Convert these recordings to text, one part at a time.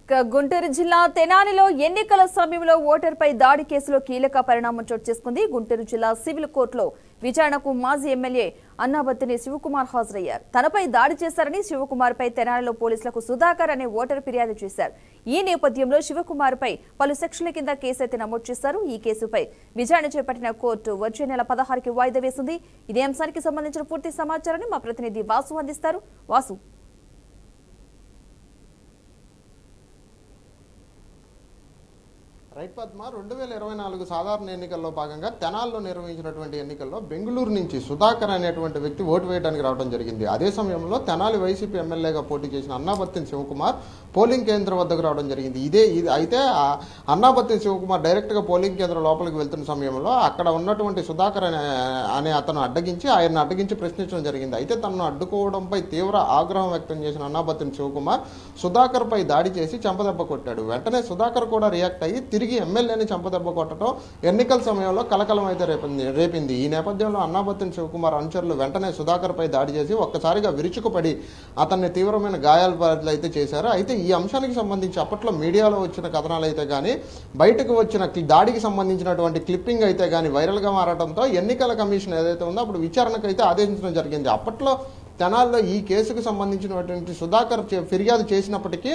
గుంటూరు జిల్లా తెనాలిలో ఎన్నికల సమయంలో ఓటర్పై దాడి కేసులో కీలక పరిణామం చోటు చేసుకుంది. గుంటూరు జిల్లా సివిల్ కోర్టులో విచారణకు మాజీ ఎమ్మెల్యే అన్నాబత్తిని శివకుమార్ హాజరయ్యారు. తనపై దాడి చేశారని శివకుమార్ పై తెనాలిలో పోలీసులకు సుధాకర్ అనే ఓటర్ ఫిర్యాదు చేశారు. ఈ నేపథ్యంలో శివకుమార్ పై పలు సెక్షన్ల కింద కేసైతే నమోదు చేశారు. ఈ కేసుపై విచారణ చేపట్టిన కోర్టు వచ్చే నెల 16కి వాయిదా వేసింది. ఇదే అంశానికి సంబంధించిన పూర్తి సమాచారాన్ని మా ప్రతినిధి వాసు అందిస్తారు. వాసు, రైట్ పద్మ, 2024 సాధారణ ఎన్నికల్లో భాగంగా తెనాల్లో నిర్వహించినటువంటి ఎన్నికల్లో బెంగళూరు నుంచి సుధాకర్ అనేటువంటి వ్యక్తి ఓటు వేయడానికి రావడం జరిగింది. అదే సమయంలో తెనాలి వైసీపీ ఎమ్మెల్యేగా పోటీ చేసిన అన్నాబత్తిని శివకుమార్ పోలింగ్ కేంద్రం వద్దకు రావడం జరిగింది. అయితే అన్నాబత్తిని శివకుమార్ డైరెక్ట్గా పోలింగ్ కేంద్రం లోపలికి వెళ్తున్న సమయంలో అక్కడ ఉన్నటువంటి సుధాకర్ అనే అతను ఆయన్ని అడ్డగించి ప్రశ్నించడం జరిగింది. అయితే తనను అడ్డుకోవడంపై తీవ్ర ఆగ్రహం వ్యక్తం చేసిన అన్నాబత్తిని శివకుమార్ సుధాకర్ పై దాడి చేసి చెంపదెబ్బ కొట్టాడు. వెంటనే సుధాకర్ కూడా రియాక్ట్ అయ్యి తిరిగి ఎమ్మెల్యేని చంపదెబ్బ కొట్టడం ఎన్నికల సమయంలో కలకలం అయితే రేపింది. ఈ నేపథ్యంలో అన్నాబత్తిని శివకుమార్ అనుచరులు వెంటనే సుధాకర్ పై దాడి చేసి ఒక్కసారిగా విరుచుకుపడి అతన్ని తీవ్రమైన గాయాలు అయితే చేశారు. అయితే ఈ అంశానికి సంబంధించి అప్పట్లో మీడియాలో వచ్చిన కథనాలు అయితే కానీ, బయటకు వచ్చిన దాడికి సంబంధించినటువంటి క్లిప్పింగ్ అయితే కానీ వైరల్గా మారడంతో ఎన్నికల కమిషన్ ఏదైతే ఉందో అప్పుడు విచారణకు అయితే ఆదేశించడం జరిగింది. అప్పట్లో తెనాల్లో ఈ కేసుకు సంబంధించినటువంటి సుధాకర్ ఫిర్యాదు చేసినప్పటికీ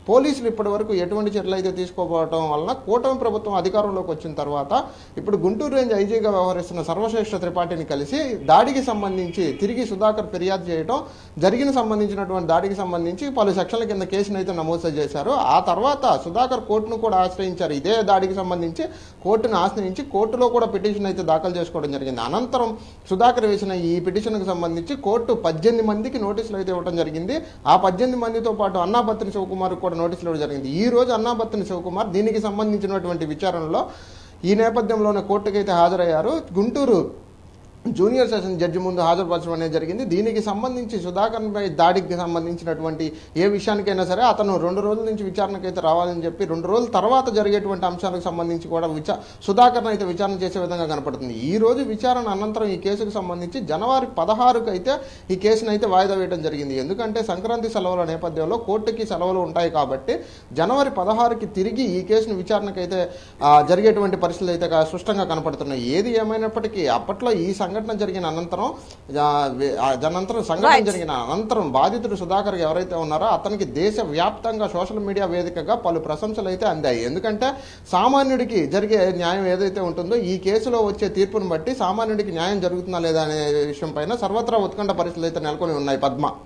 పోలీసులు ఇప్పటి వరకు ఎటువంటి చర్యలు అయితే తీసుకోకపోవడం వలన కూటమి ప్రభుత్వం అధికారంలోకి వచ్చిన తర్వాత ఇప్పుడు గుంటూరు రేంజ్ ఐజీగా వ్యవహరిస్తున్న సర్వశ్రేష్ఠ త్రిపాఠిని కలిసి దాడికి సంబంధించి తిరిగి సుధాకర్ ఫిర్యాదు చేయడం సంబంధించినటువంటి దాడికి సంబంధించి పలు సెక్షన్ల కింద కేసును అయితే నమోదు చేశారు. ఆ తర్వాత సుధాకర్ కోర్టును కూడా ఆశ్రయించారు. ఇదే దాడికి సంబంధించి కోర్టును ఆశ్రయించి కోర్టులో కూడా పిటిషన్ అయితే దాఖలు చేసుకోవడం జరిగింది. అనంతరం సుధాకర్ వేసిన ఈ పిటిషన్కు సంబంధించి కోర్టు 18 మందికి నోటీసులు అయితే ఇవ్వడం జరిగింది. ఆ 18 మందితో పాటు అన్నాబత్తిని శివకుమార్ కూడా నోటీసులు ఇవ్వడం జరిగింది. ఈ రోజు అన్నాబత్తిని శివకుమార్ దీనికి సంబంధించినటువంటి విచారణలో ఈ నేపథ్యంలోనే కోర్టుకైతే హాజరయ్యారు. గుంటూరు జూనియర్ సెషన్ జడ్జి ముందు హాజరుపరచడం అనేది జరిగింది. దీనికి సంబంధించి సుధాకర్పై దాడికి సంబంధించినటువంటి ఏ విషయానికైనా సరే అతను 2 రోజుల నుంచి విచారణకైతే రావాలని చెప్పి 2 రోజుల తర్వాత జరిగేటువంటి అంశాలకు సంబంధించి కూడా సుధాకర్ను అయితే విచారణ చేసే విధంగా కనపడుతుంది. ఈ రోజు విచారణ అనంతరం ఈ కేసుకు సంబంధించి జనవరి 16కు అయితే ఈ కేసును అయితే వాయిదా వేయడం జరిగింది. ఎందుకంటే సంక్రాంతి సెలవుల నేపథ్యంలో కోర్టుకి సెలవులు ఉంటాయి కాబట్టి జనవరి 16కి తిరిగి ఈ కేసును విచారణకైతే జరిగేటువంటి పరిస్థితులు అయితే స్పష్టంగా కనపడుతున్నాయి. ఏది ఏమైనప్పటికీ అప్పట్లో ఈ సంఘటన జరిగిన అనంతరం బాధితుడు సుధాకర్ ఎవరైతే ఉన్నారో అతనికి దేశవ్యాప్తంగా సోషల్ మీడియా వేదికగా పలు ప్రశంసలు అయితే అందాయి. ఎందుకంటే సామాన్యుడికి జరిగే న్యాయం ఏదైతే ఉంటుందో ఈ కేసులో వచ్చే తీర్పును బట్టి సామాన్యుడికి న్యాయం జరుగుతుందా లేదా అనే విషయం పైన సర్వత్రా ఉత్కంఠ పరిస్థితులు అయితే నెలకొని ఉన్నాయి. పద్మ.